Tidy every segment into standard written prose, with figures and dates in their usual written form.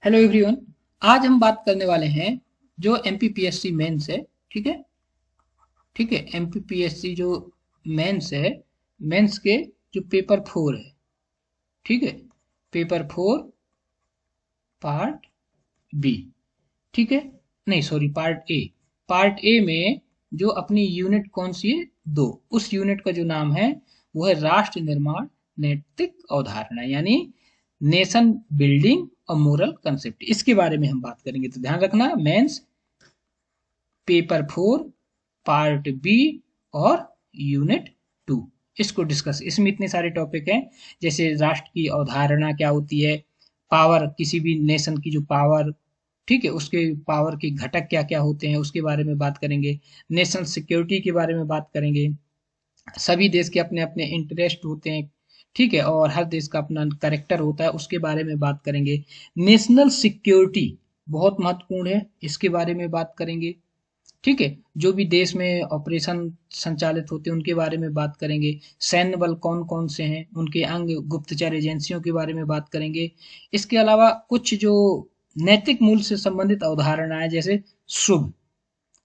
Hello everyone. आज हम बात करने वाले हैं जो एमपीपीएससी मेंस है। ठीक है। ठीक है, एमपीपीएससी जो मेंस है, मेंस के जो पेपर 4 है। ठीक है, पेपर 4 पार्ट बी। ठीक है, नहीं sorry, part A. Part A में जो अपनी यूनिट कौन सी है, 2। उस यूनिट का जो नाम है वो है राष्ट्र निर्माण नैतिक अवधारणा, यानी नेशन बिल्डिंग और मोरल कंसेप्ट। इसके बारे में हम बात करेंगे, तो ध्यान रखना, मेंस पेपर 4 पार्ट बी और यूनिट 2, इसको डिस्कस। इसमें इतने सारे टॉपिक हैं, जैसे राष्ट्र की अवधारणा क्या होती है, पावर, किसी भी नेशन की जो पावर, ठीक है, उसके पावर के घटक क्या क्या होते हैं उसके बारे में बात करेंगे। नेशनल सिक्योरिटी के बारे में बात करेंगे। सभी देश के अपने अपने इंटरेस्ट होते हैं, ठीक है, और हर देश का अपना करेक्टर होता है, उसके बारे में बात करेंगे। नेशनल सिक्योरिटी बहुत महत्वपूर्ण है, इसके बारे में बात करेंगे। ठीक है, जो भी देश में ऑपरेशन संचालित होते हैं उनके बारे में बात करेंगे। सैन्य बल कौन कौन से हैं, उनके अंग, गुप्तचर एजेंसियों के बारे में बात करेंगे। इसके अलावा कुछ जो नैतिक मूल्य से संबंधित अवधारणाएं, जैसे शुभ,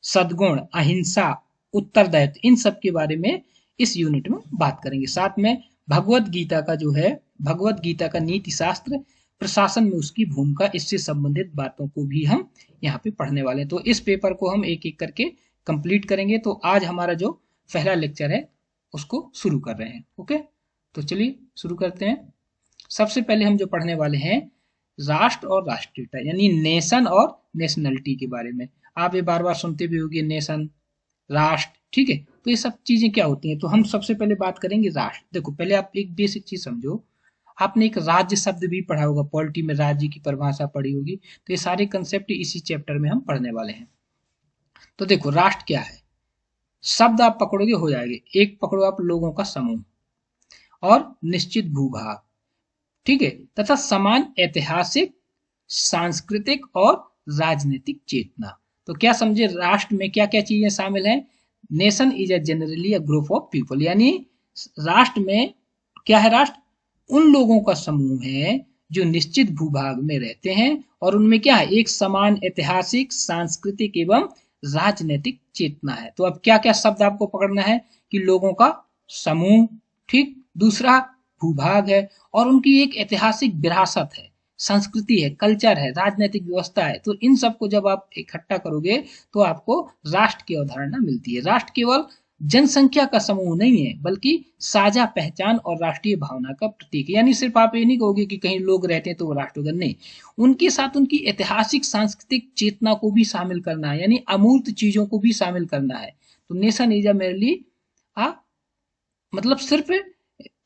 सद्गुण, अहिंसा, उत्तरदायित्व, इन सब के बारे में इस यूनिट में बात करेंगे। साथ में भगवत गीता का जो है, भगवत गीता का नीति शास्त्र, प्रशासन में उसकी भूमिका, इससे संबंधित बातों को भी हम यहाँ पे पढ़ने वाले हैं। तो इस पेपर को हम एक एक करके कंप्लीट करेंगे। तो आज हमारा जो पहला लेक्चर है उसको शुरू कर रहे हैं। ओके, तो चलिए शुरू करते हैं। सबसे पहले हम जो पढ़ने वाले हैं, राष्ट्र और राष्ट्रीयता, यानी नेशन और नेशनलिटी के बारे में। आप ये बार बार सुनते भी होंगे, नेशन, राष्ट्र। ठीक है, तो ये सब चीजें क्या होती हैं, तो हम सबसे पहले बात करेंगे राष्ट्र। देखो, पहले आप एक बेसिक चीज समझो। आपने एक राज्य शब्द भी पढ़ा होगा, पॉलिटी में राज्य की परिभाषा पढ़ी होगी। तो ये सारे कंसेप्ट इसी चैप्टर में हम पढ़ने वाले हैं। तो देखो, राष्ट्र क्या है, शब्द आप पकड़ोगे हो जाएंगे। एक पकड़ो आप, लोगों का समूह और निश्चित भूभाग, ठीक है, तथा समान ऐतिहासिक, सांस्कृतिक और राजनीतिक चेतना। तो क्या समझे, राष्ट्र में क्या क्या चीजें शामिल हैं। Nation is a generally a group of people, यानी राष्ट्र में क्या है, राष्ट्र उन लोगों का समूह है जो निश्चित भूभाग में रहते हैं, और उनमें क्या है, एक समान ऐतिहासिक, सांस्कृतिक एवं राजनीतिक चेतना है। तो अब क्या क्या शब्द आपको पकड़ना है, कि लोगों का समूह, ठीक, दूसरा भूभाग है, और उनकी एक ऐतिहासिक विरासत है, संस्कृति है, कल्चर है, राजनीतिक व्यवस्था है। तो इन सबको जब आप इकट्ठा करोगे तो आपको राष्ट्र की अवधारणा मिलती है। राष्ट्र केवल जनसंख्या का समूह नहीं है, बल्कि साझा पहचान और राष्ट्रीय भावना का प्रतीक है। यानी सिर्फ आप ये नहीं कहोगे कि कहीं लोग रहते हैं तो वो राष्ट्र होगा, नहीं, उनके साथ उनकी ऐतिहासिक, सांस्कृतिक चेतना को भी शामिल करना है, यानी अमूर्त चीजों को भी शामिल करना है। तो नेशन इज अ मेरली आ मतलब सिर्फ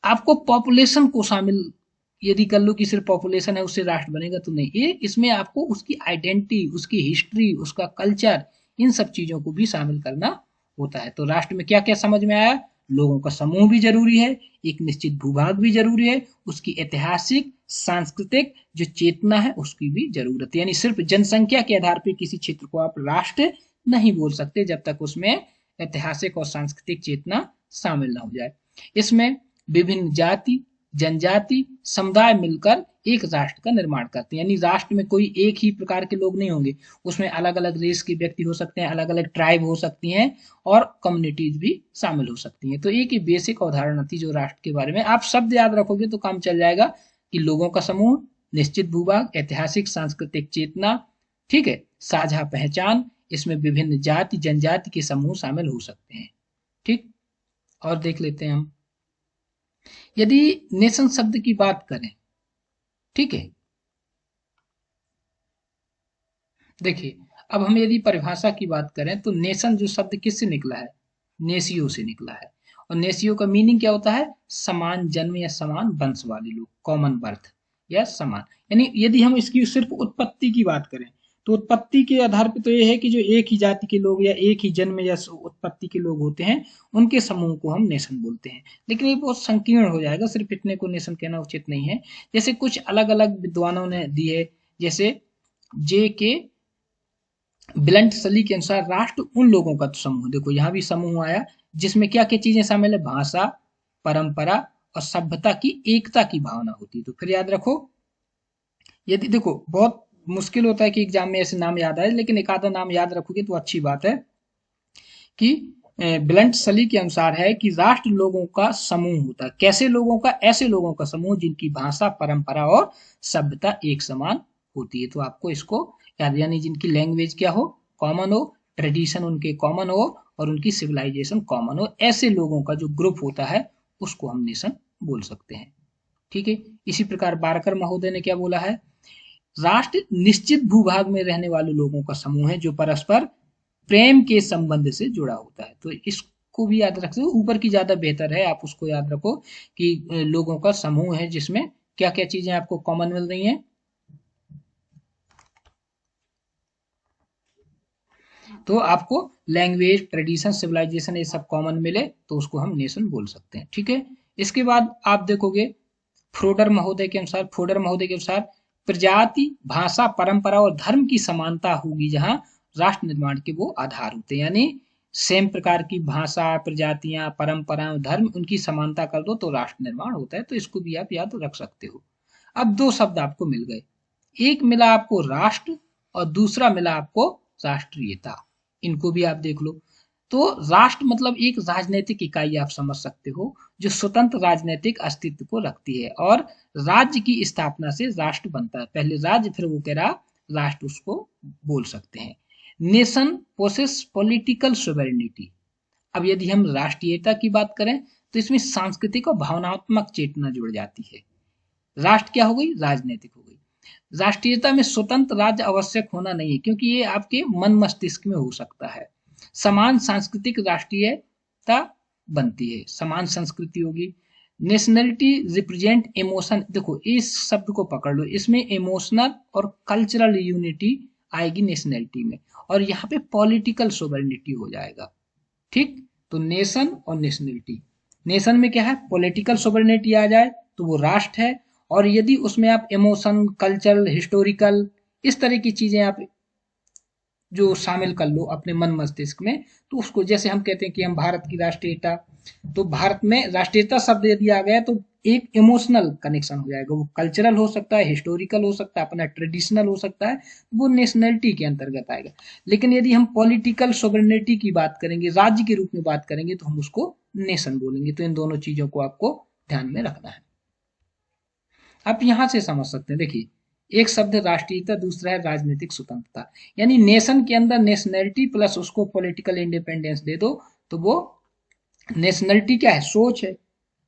आपको पॉपुलेशन को शामिल यदि कर लो कि सिर्फ पॉपुलेशन है उससे राष्ट्र बनेगा, तो नहीं, ये इसमें आपको उसकी आइडेंटिटी, उसकी हिस्ट्री, उसका कल्चर, इन सब चीजों को भी शामिल करना होता है। तो राष्ट्र में क्या क्या समझ में आया, लोगों का समूह भी जरूरी है, एक निश्चित भूभाग भी जरूरी है, उसकी ऐतिहासिक, सांस्कृतिक जो चेतना है उसकी भी जरूरत है। यानी सिर्फ जनसंख्या के आधार पर किसी क्षेत्र को आप राष्ट्र नहीं बोल सकते जब तक उसमें ऐतिहासिक और सांस्कृतिक चेतना शामिल ना हो जाए। इसमें विभिन्न जाति, जनजाति, समुदाय मिलकर एक राष्ट्र का निर्माण करते हैं। यानी राष्ट्र में कोई एक ही प्रकार के लोग नहीं होंगे, उसमें अलग अलग रेस के व्यक्ति हो सकते हैं, अलग अलग ट्राइब हो सकती हैं, और कम्युनिटीज भी शामिल हो सकती हैं। तो एक ही बेसिक अवधारणा थी जो राष्ट्र के बारे में। आप शब्द याद रखोगे तो काम चल जाएगा, कि लोगों का समूह, निश्चित भूभाग, ऐतिहासिक सांस्कृतिक चेतना, ठीक है, साझा पहचान, इसमें विभिन्न जाति जनजाति के समूह शामिल हो सकते हैं। ठीक, और देख लेते हैं हम, यदि नेशन शब्द की बात करें, ठीक है, देखिए, अब हम यदि परिभाषा की बात करें तो नेशन जो शब्द किससे निकला है, नेसियो से निकला है। और नेसियो का मीनिंग क्या होता है, समान जन्म या समान वंश वाले लोग, कॉमन बर्थ या समान। यानी यदि हम इसकी सिर्फ उत्पत्ति की बात करें तो उत्पत्ति के आधार पर तो ये है कि जो एक ही जाति के लोग या एक ही जन्म या उत्पत्ति के लोग होते हैं, उनके समूह को हम नेशन बोलते हैं। लेकिन ये बहुत संकीर्ण हो जाएगा, सिर्फ इतने को नेशन कहना उचित नहीं है। जैसे कुछ अलग अलग विद्वानों ने दिए, जैसे जे के ब्लंट सली के अनुसार राष्ट्र उन लोगों का समूह, देखो यहाँ भी समूह आया, जिसमें क्या क्या चीजें शामिल है, भाषा, परंपरा और सभ्यता की एकता की भावना होती है। तो फिर याद रखो, यदि देखो बहुत मुश्किल होता है कि एग्जाम में ऐसे नाम याद आए, लेकिन एक आधा नाम याद रखोगे तो अच्छी बात है। कि ब्लंट सली के अनुसार है कि राष्ट्र लोगों का समूह होता है। कैसे लोगों का? ऐसे लोगों का समूह जिनकी भाषा, परंपरा और सभ्यता एक समान होती है। तो आपको इसको याद, यानी जिनकी लैंग्वेज क्या हो, कॉमन हो, ट्रेडिशन उनके कॉमन हो और उनकी सिविलाइजेशन कॉमन हो, ऐसे लोगों का जो ग्रुप होता है उसको हम नेशन बोल सकते हैं। ठीक है। इसी प्रकार बारकर महोदय ने क्या बोला है? राष्ट्र निश्चित भूभाग में रहने वाले लोगों का समूह है जो परस्पर प्रेम के संबंध से जुड़ा होता है। तो इसको भी याद रख सकते, ऊपर की ज्यादा बेहतर है, आप उसको याद रखो कि लोगों का समूह है जिसमें क्या क्या चीजें आपको कॉमन मिल रही हैं। तो आपको लैंग्वेज, ट्रेडिशन, सिविलाइजेशन ये सब कॉमन मिले तो उसको हम नेशन बोल सकते हैं। ठीक है। इसके बाद आप देखोगे फ्रोडर महोदय के अनुसार प्रजाति, भाषा, परंपरा और धर्म की समानता होगी जहां राष्ट्र निर्माण के वो आधार होते हैं। यानी सेम प्रकार की भाषा, प्रजातियां, परंपराएं, धर्म, उनकी समानता कर दो तो राष्ट्र निर्माण होता है। तो इसको भी आप याद रख सकते हो। अब दो शब्द आपको मिल गए, एक मिला आपको राष्ट्र और दूसरा मिला आपको राष्ट्रीयता। इनको भी आप देख लो। तो राष्ट्र मतलब एक राजनीतिक इकाई आप समझ सकते हो जो स्वतंत्र राजनीतिक अस्तित्व को रखती है, और राज्य की स्थापना से राष्ट्र बनता है। पहले राज्य, फिर वो कह रहा राष्ट्र, उसको बोल सकते हैं। Nation possess political sovereignty. अब यदि हम राष्ट्रीयता की बात करें तो इसमें सांस्कृतिक और भावनात्मक चेतना जुड़ जाती है। राष्ट्र क्या हो गई? राजनीतिक हो गई। राष्ट्रीयता में स्वतंत्र राज्य आवश्यक होना नहीं है, क्योंकि ये आपके मन मस्तिष्क में हो सकता है। समान सांस्कृतिक राष्ट्रीयता बनती है, समान संस्कृति होगी। Nationality represent emotion. देखो इस शब्द को पकड़ लो, इसमें इमोशनल और कल्चरल यूनिटी आएगी नेशनलिटी में, और यहाँ पे पॉलिटिकल सोवरेनिटी हो जाएगा। ठीक। तो नेशन और नेशनलिटी, नेशन में क्या है? पॉलिटिकल सोवरेनिटी आ जाए तो वो राष्ट्र है, और यदि उसमें आप इमोशन, कल्चरल, हिस्टोरिकल, इस तरह की चीजें आप जो शामिल कर लो अपने मन मस्तिष्क में, तो उसको, जैसे हम कहते हैं कि हम भारत की राष्ट्रीयता, तो भारत में राष्ट्रीयता शब्द यदि आ गया तो एक इमोशनल कनेक्शन हो जाएगा। वो कल्चरल हो सकता है, हिस्टोरिकल हो सकता है, अपना ट्रेडिशनल हो सकता है, वो नेशनलिटी के अंतर्गत आएगा। लेकिन यदि हम पॉलिटिकल सोवरेनिटी की बात करेंगे, राज्य के रूप में बात करेंगे, तो हम उसको नेशन बोलेंगे। तो इन दोनों चीजों को आपको ध्यान में रखना है। आप यहां से समझ सकते हैं, देखिए एक शब्द राष्ट्रीयता, दूसरा है राजनीतिक स्वतंत्रता। यानी नेशन के अंदर नेशनलिटी प्लस उसको पॉलिटिकल इंडिपेंडेंस दे दो तो वो नेशनलिटी क्या है? सोच है,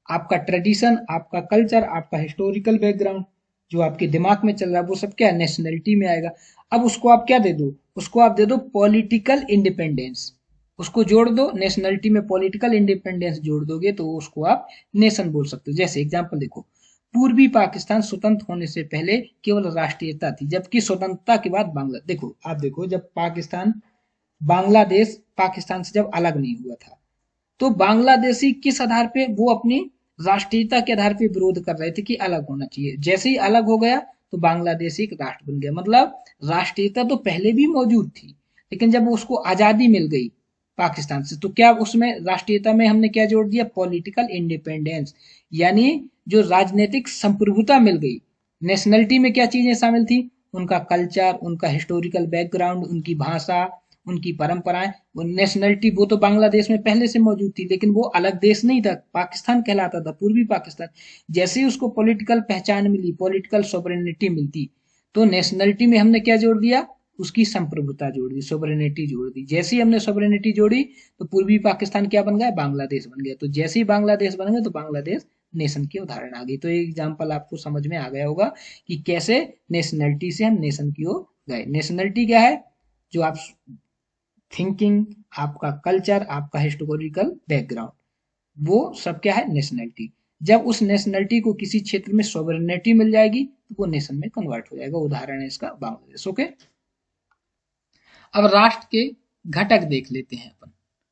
आपका ट्रेडिशन, आपका कल्चर, आपका हिस्टोरिकल बैकग्राउंड जो आपके दिमाग में चल रहा है, वो सब क्या है? नेशनलिटी में आएगा। अब उसको आप क्या दे दो? उसको आप दे दो पॉलिटिकल इंडिपेंडेंस। उसको जोड़ दो, नेशनलिटी में पॉलिटिकल इंडिपेंडेंस जोड़ दोगे तो उसको आप नेशन बोल सकते हो। जैसे एग्जांपल देखो, पूर्वी पाकिस्तान स्वतंत्र होने से पहले केवल राष्ट्रीयता थी, जबकि स्वतंत्रता के बाद बांग्ला, देखो आप देखो, जब पाकिस्तान, बांग्लादेश पाकिस्तान से जब अलग नहीं हुआ था, तो बांग्लादेशी किस आधार पे? वो अपनी राष्ट्रीयता के आधार पे विरोध कर रहे थे कि अलग होना चाहिए। जैसे ही अलग हो गया तो बांग्लादेश एक राष्ट्र बन गया। मतलब राष्ट्रीयता तो पहले भी मौजूद थी, लेकिन जब उसको आजादी मिल गई पाकिस्तान से, तो क्या उसमें राष्ट्रीयता में हमने क्या जोड़ दिया? पॉलिटिकल इंडिपेंडेंस, यानी जो राजनीतिक संप्रभुता मिल गई। नेशनलिटी में क्या चीजें शामिल थी? उनका कल्चर, उनका हिस्टोरिकल बैकग्राउंड, उनकी भाषा, उनकी परंपराएं। वो नेशनलिटी वो तो बांग्लादेश में पहले से मौजूद थी, लेकिन वो अलग देश नहीं था, पाकिस्तान कहलाता था, पूर्वी पाकिस्तान। जैसे ही उसको पॉलिटिकल पहचान मिली, पॉलिटिकल सोवरेनिटी मिलती, तो नेशनलिटी में हमने क्या जोड़ दिया? उसकी संप्रभुता जोड़ दी, सोवरेनिटी जोड़ दी। जैसे ही हमने सोवरेनिटी जोड़ी तो पूर्वी पाकिस्तान क्या बन गया? बांग्लादेश बन गया। तो जैसे ही बांग्लादेश बन गया तो बांग्लादेश नेशन की उदाहरण आ गई। तो एक एग्जाम्पल आपको समझ में आ गया होगा कि कैसे नेशनलिटी से हम नेशन की ओर गए। नेशनलिटी क्या है? जो आप थिंकिंग, आपका कल्चर, आपका हिस्टोरिकल बैकग्राउंड, वो सब क्या है? नेशनलिटी। जब उस नेशनलिटी को किसी क्षेत्र में सोवरेनिटी मिल जाएगी तो वो नेशन में कन्वर्ट हो जाएगा। उदाहरण है इसका बांग्लादेश। ओके। अब राष्ट्र के घटक देख लेते हैं अपन।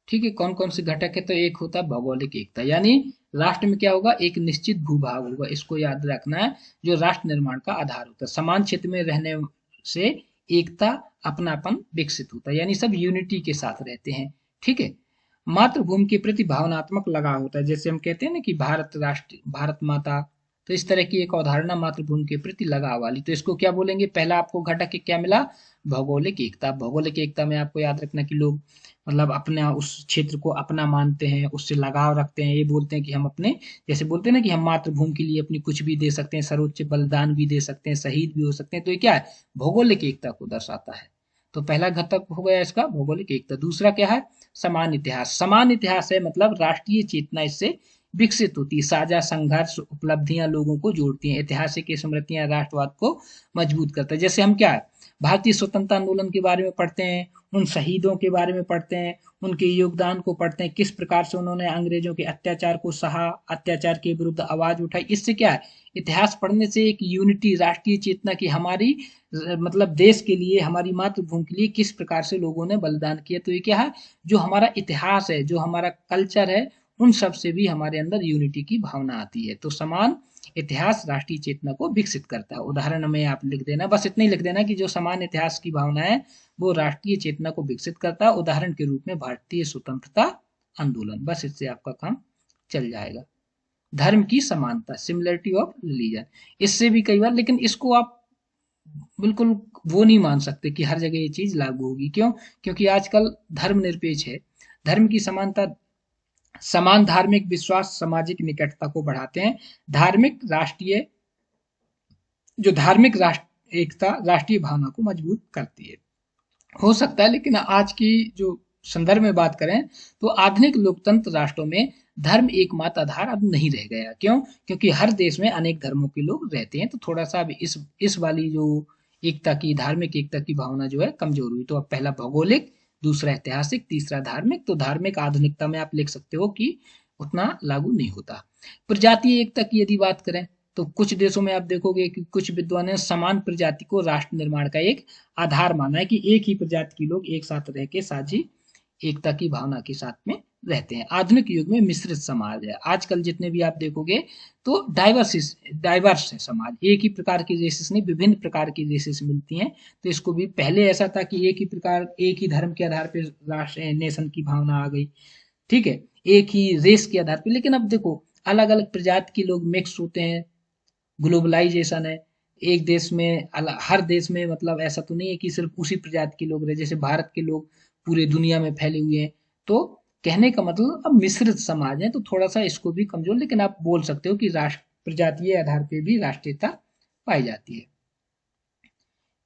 ठीक है, कौन कौन से घटक है? तो एक होता है भौगोलिक एकता, यानी राष्ट्र में क्या होगा? एक निश्चित भूभाग होगा, इसको याद रखना है, जो राष्ट्र निर्माण का आधार होता है। समान क्षेत्र में रहने से एकता, अपनापन विकसित होता है, यानी सब यूनिटी के साथ रहते हैं। ठीक है। मातृभूमि के प्रति भावनात्मक लगाव होता है, जैसे हम कहते हैं ना कि भारत राष्ट्र, भारत माता, तो इस तरह की एक अवधारणा मातृभूमि के प्रति लगाव वाली। तो इसको क्या बोलेंगे, पहला आपको घटक क्या मिला, भौगोलिक एकता। भौगोलिक एकता में आपको याद रखना कि लोग मतलब अपना उस क्षेत्र को अपना मानते हैं, उससे लगाव रखते हैं, ये बोलते हैं कि हम अपने, जैसे बोलते हैं ना कि हम मातृभूमि के लिए अपनी कुछ भी दे सकते हैं, सर्वोच्च बलिदान भी दे सकते हैं, शहीद भी हो सकते हैं। तो ये क्या है, भौगोलिक एकता को दर्शाता है। तो पहला घटक हो गया इसका भौगोलिक एकता। दूसरा क्या है, समान इतिहास। समान इतिहास है मतलब राष्ट्रीय चेतना इससे विकसित होती है, साझा संघर्ष उपलब्धियां लोगों को जोड़ती हैं, ऐतिहासिक स्मृतियां राष्ट्रवाद को मजबूत करता है। जैसे हम क्या है, भारतीय स्वतंत्रता आंदोलन के बारे में पढ़ते हैं, उन शहीदों के बारे में पढ़ते हैं, उनके योगदान को पढ़ते हैं, किस प्रकार से उन्होंने अंग्रेजों के अत्याचार को सहा, अत्याचार के विरुद्ध आवाज उठाई। इससे क्या है, इतिहास पढ़ने से एक यूनिटी, राष्ट्रीय चेतना की, हमारी मतलब देश के लिए, हमारी मातृभूमि के लिए किस प्रकार से लोगों ने बलिदान किया। तो ये क्या है, जो हमारा इतिहास है, जो हमारा कल्चर है, उन सब से भी हमारे अंदर यूनिटी की भावना आती है। तो समान इतिहास राष्ट्रीय चेतना को विकसित करता है। उदाहरण में आप लिख देना, बस इतना ही लिख देना कि जो समान इतिहास की भावना है वो राष्ट्रीय चेतना को विकसित करता है। उदाहरण के रूप में भारतीय स्वतंत्रता आंदोलन, बस इससे आपका काम चल जाएगा। धर्म की समानता, सिमिलरिटी ऑफ रिलीजन, इससे भी कई बार, लेकिन इसको आप बिल्कुल वो नहीं मान सकते कि हर जगह ये चीज लागू होगी। क्यों, क्योंकि आजकल धर्म निरपेक्ष है। धर्म की समानता, समान धार्मिक विश्वास सामाजिक निकटता को बढ़ाते हैं। धार्मिक राष्ट्रीय, जो धार्मिक राष्ट्र एकता राष्ट्रीय भावना को मजबूत करती है। हो सकता है, लेकिन आज की जो संदर्भ में बात करें तो आधुनिक लोकतंत्र राष्ट्रों में धर्म एकमात्र आधार अब नहीं रह गया। क्यों, क्योंकि हर देश में अनेक धर्मों के लोग रहते हैं। तो थोड़ा सा अब इस वाली जो एकता की, धार्मिक एकता की भावना जो है कमजोर हुई। तो अब पहला भौगोलिक, दूसरा ऐतिहासिक, तीसरा धार्मिक। तो धार्मिक आधुनिकता में आप लिख सकते हो कि उतना लागू नहीं होता। प्रजातीय एकता की यदि बात करें तो कुछ देशों में आप देखोगे कि कुछ विद्वानों ने समान प्रजाति को राष्ट्र निर्माण का एक आधार माना है, कि एक ही प्रजाति के लोग एक साथ रह के साझी एकता की भावना के साथ में रहते हैं। आधुनिक युग में मिश्रित समाज है। आजकल जितने भी आप देखोगे तो डाइवर्स है समाज, एक ही प्रकार की रेसेस नहीं, विभिन्न प्रकार की रेसेस मिलती हैं। तो इसको भी, पहले ऐसा था कि एक ही प्रकार, एक ही धर्म के आधार पर राष्ट्र नेशन की भावना आ गई, ठीक है, एक ही रेस के आधार पर। लेकिन अब देखो अलग अलग प्रजाति के लोग मिक्स होते हैं, ग्लोबलाइजेशन है। एक देश में हर देश में मतलब ऐसा तो नहीं है कि सिर्फ उसी प्रजाति के लोग रहे, जैसे भारत के लोग पूरे दुनिया में फैले हुए हैं। तो कहने का मतलब अब मिश्रित समाज है, तो थोड़ा सा इसको भी कमजोर, लेकिन आप बोल सकते हो कि राष्ट्र प्रजातीय आधार पर भी राष्ट्रीयता पाई जाती है।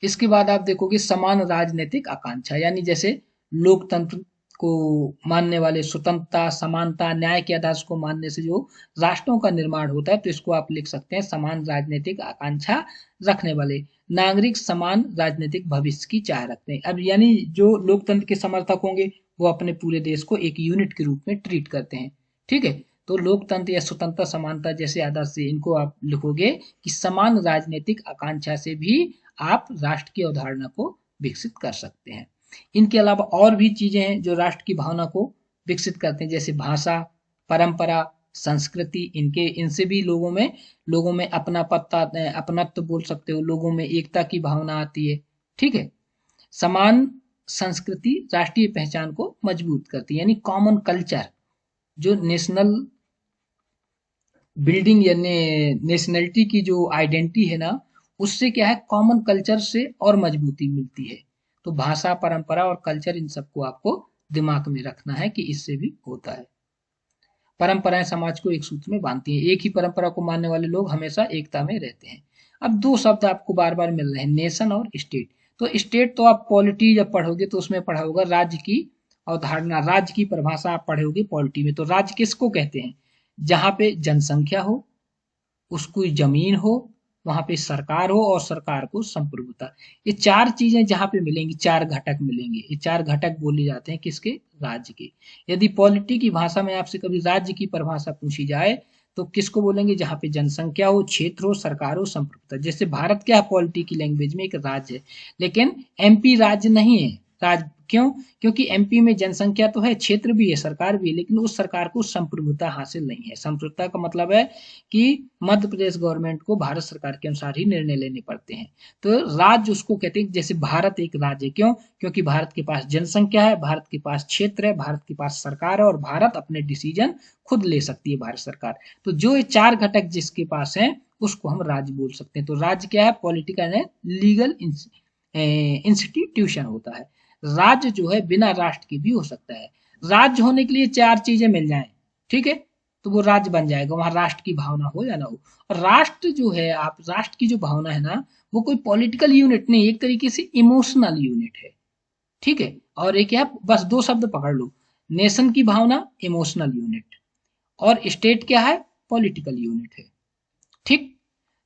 इसके बाद आप देखोगे समान राजनीतिक आकांक्षा, यानी जैसे लोकतंत्र को मानने वाले, स्वतंत्रता, समानता, न्याय के आधार को मानने से जो राष्ट्रों का निर्माण होता है, तो इसको आप लिख सकते हैं समान राजनीतिक आकांक्षा रखने वाले। नागरिक समान राजनीतिक भविष्य की चाह रखते हैं। अब यानी जो लोकतंत्र के समर्थक होंगे वो अपने पूरे देश को एक यूनिट के रूप में ट्रीट करते हैं, ठीक है। तो लोकतंत्र या स्वतंत्रता, समानता जैसे आदर्श से इनको आप लिखोगे कि समान राजनीतिक आकांक्षा से भी आप राष्ट्र की अवधारणा को विकसित कर सकते हैं। इनके अलावा और भी चीजें हैं जो राष्ट्र की भावना को विकसित करते हैं, जैसे भाषा, परंपरा, संस्कृति। इनसे भी लोगों में अपनत्व बोल सकते हो, लोगों में एकता की भावना आती है, ठीक है। समान संस्कृति राष्ट्रीय पहचान को मजबूत करती है, यानी कॉमन कल्चर, जो नेशनल बिल्डिंग या नेशनलिटी की जो आइडेंटिटी है ना, उससे क्या है, कॉमन कल्चर से और मजबूती मिलती है। तो भाषा, परंपरा और कल्चर, इन सबको आपको दिमाग में रखना है कि इससे भी होता है। परंपराएं समाज को एक सूत्र में बांधती हैं, एक ही परंपरा को मानने वाले लोग हमेशा एकता में रहते हैं। अब दो शब्द आपको बार बार मिल रहे हैं, नेशन और स्टेट। तो स्टेट तो आप पॉलिटी जब पढ़ोगे तो उसमें पढ़ा होगा राज्य की अवधारणा, राज्य की परिभाषा आप पढ़ोगे पॉलिटी में। तो राज्य किसको कहते हैं, जहां पे जनसंख्या हो, उसको जमीन हो, वहां पे सरकार हो और सरकार को संप्रभुता। ये चार चीजें जहां पे मिलेंगी, चार घटक मिलेंगे, ये चार घटक बोले जाते हैं किसके, राज्य के। यदि पॉलिटी की भाषा में आपसे कभी राज्य की परिभाषा पूछी जाए तो किसको बोलेंगे, जहां पे जनसंख्या हो, क्षेत्र हो, सरकार हो, संप्रभुता। जैसे भारत क्या है, पॉलिटी की लैंग्वेज में एक राज्य है, लेकिन एमपी राज्य नहीं है। राज्य क्यों, क्योंकि एमपी में जनसंख्या तो है, क्षेत्र भी है, सरकार भी है, लेकिन उस सरकार को संप्रभुता हासिल नहीं है। संप्रभुता का मतलब है कि मध्य प्रदेश गवर्नमेंट को भारत सरकार के अनुसार ही निर्णय लेने पड़ते हैं। तो राज्य उसको कहते हैं, जैसे भारत एक राज्य है, क्यों, क्योंकि भारत के पास जनसंख्या है, भारत के पास क्षेत्र है, भारत के पास सरकार है, और भारत अपने डिसीजन खुद ले सकती है, भारत सरकार। तो जो ये चार घटक जिसके पास है उसको हम राज्य बोल सकते हैं। तो राज्य क्या है? पॉलिटिकल एंड लीगल इंस्टीट्यूशन होता है। राज्य जो है बिना राष्ट्र के भी हो सकता है। राज्य होने के लिए चार चीजें मिल जाएं, ठीक है, तो वो राज्य बन जाएगा, वहां राष्ट्र की भावना हो या ना हो। और राष्ट्र जो है, आप राष्ट्र की जो भावना है ना, वो कोई पॉलिटिकल यूनिट नहीं, एक तरीके से इमोशनल यूनिट है, ठीक है। और एक है, बस दो शब्द पकड़ लो, नेशन की भावना इमोशनल यूनिट, और स्टेट क्या है? पॉलिटिकल यूनिट है, ठीक।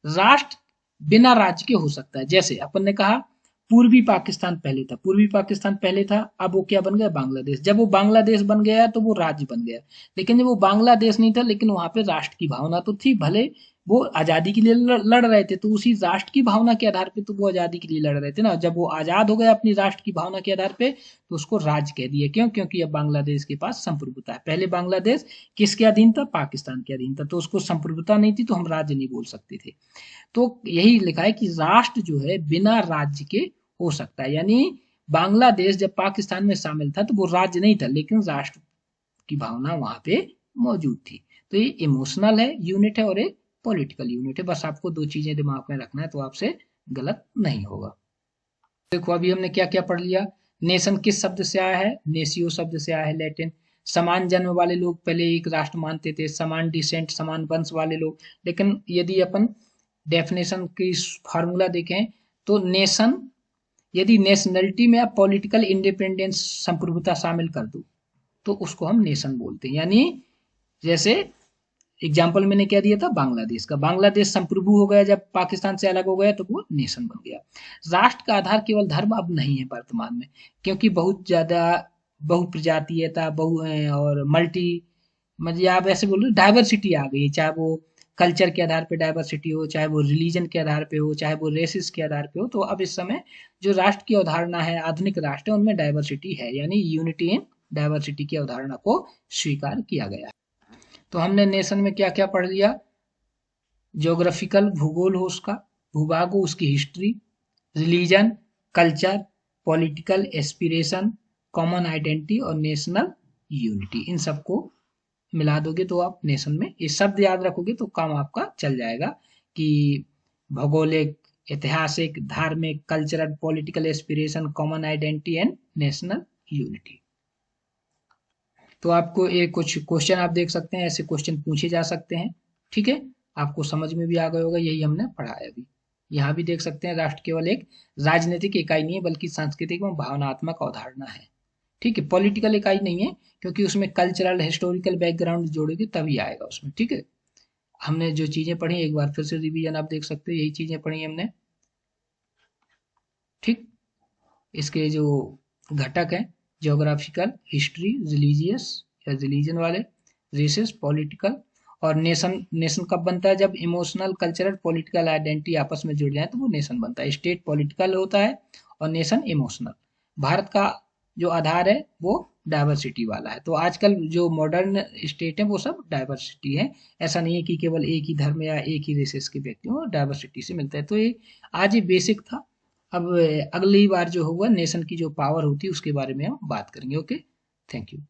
राष्ट्र बिना राज्य के हो सकता है, जैसे अपन ने कहा पूर्वी पाकिस्तान पहले था, पूर्वी पाकिस्तान पहले था, अब वो क्या बन गया? बांग्लादेश। जब वो बांग्लादेश बन गया तो वो राज्य बन गया। लेकिन जब वो बांग्लादेश नहीं था, लेकिन वहां पे राष्ट्र की भावना तो थी, भले वो आजादी के लिए लड़ रहे थे, तो उसी राष्ट्र की भावना के आधार पे तो वो आजादी के लिए लड़ रहे थे ना। जब वो आजाद हो गया अपनी राष्ट्र की भावना के आधार पे, तो उसको राज्य कह दिया। क्यों? क्योंकि अब बांग्लादेश के पास संप्रभुता है। पहले बांग्लादेश किसके अधीन था? पाकिस्तान के अधीन था, तो उसको संप्रभुता नहीं थी, तो हम राज्य नहीं बोल सकते थे। तो यही लिखा है कि राष्ट्र जो है बिना राज्य के हो सकता है। यानी बांग्लादेश जब पाकिस्तान में शामिल था तो वो राज्य नहीं था, लेकिन राष्ट्र की भावना वहां पे मौजूद थी। तो ये इमोशनल है यूनिट है, और एक पॉलिटिकल यूनिट है। बस आपको दो चीजें दिमाग में रखना है, तो आपसे गलत नहीं होगा। देखो अभी हमने क्या क्या पढ़ लिया। नेशन किस शब्द से आया है? नेशियो शब्द से आया है, लैटिन। समान जन्म वाले लोग पहले एक राष्ट्र मानते थे, समान डिसेंट, समान वंश वाले लोग। लेकिन यदि अपन डेफिनेशन की फार्मूला देखें, तो नेशन, यदि नेशनलिटी में आप पॉलिटिकल इंडिपेंडेंस, संप्रभुता शामिल कर दो, तो उसको हम नेशन बोलते हैं। यानी जैसे एग्जाम्पल मैंने क्या दिया था? बांग्लादेश का। बांग्लादेश संप्रभु हो गया जब पाकिस्तान से अलग हो गया, तो वो नेशन बन गया। राष्ट्र का आधार केवल धर्म अब नहीं है वर्तमान में, क्योंकि बहुत ज्यादा बहुप्रजातीयता, और मल्टी, मतलब आप ऐसे बोलो डाइवर्सिटी आ गई है। चाहे वो कल्चर के आधार पे डाइवर्सिटी हो, चाहे वो रिलीजन के आधार पे हो, चाहे वो रेसिस के आधार पे हो। तो अब इस समय जो राष्ट्र की अवधारणा है, आधुनिक राष्ट्र है, उनमें डाइवर्सिटी है, यानी यूनिटी इन डाइवर्सिटी की अवधारणा को स्वीकार किया गया है। तो हमने नेशन में क्या क्या पढ़ लिया? ज्योग्राफिकल, भूगोल हो उसका, भूभाग हो उसकी history, religion, culture, political aspiration, common identity और नेशनल यूनिटी। इन सबको मिला दोगे तो आप नेशन में ये शब्द याद रखोगे तो काम आपका चल जाएगा, कि भौगोलिक, ऐतिहासिक, धार्मिक, cultural, political aspiration, common identity and national unity. तो आपको एक कुछ क्वेश्चन आप देख सकते हैं, ऐसे क्वेश्चन पूछे जा सकते हैं, ठीक है। आपको समझ में भी आ गया होगा, यही हमने पढ़ा है अभी। यहाँ भी देख सकते हैं, राष्ट्र केवल एक राजनीतिक इकाई नहीं है, बल्कि सांस्कृतिक एवं भावनात्मक अवधारणा है, ठीक है। पॉलिटिकल इकाई नहीं है, क्योंकि उसमें कल्चरल हिस्टोरिकल बैकग्राउंड जोड़ोगे तभी आएगा उसमें, ठीक है। हमने जो चीजें पढ़ी, एक बार फिर से रिवीजन आप देख सकते हो, यही चीजें पढ़ी हमने, ठीक। इसके जो घटक हैं, ज्योग्राफिकल, हिस्ट्री, रिलीजियस या रिलीजन वाले, रेसेस, पॉलिटिकल, और नेशन। नेशन कब बनता है? जब इमोशनल, कल्चरल, पॉलिटिकल आइडेंटिटी आपस में जुड़ जाए तो वो नेशन बनता है। स्टेट पॉलिटिकल होता है और नेशन इमोशनल। भारत का जो आधार है वो डाइवर्सिटी वाला है। तो आजकल जो मॉडर्न स्टेट है वो सब डाइवर्सिटी है। ऐसा नहीं है कि केवल एक ही धर्म या एक ही रेसेस के व्यक्ति हो, डाइवर्सिटी से मिलता है। तो ये आज ये बेसिक था। अब अगली बार जो होगा नेशन की जो पावर होती है उसके बारे में हम बात करेंगे। Okay, thank you.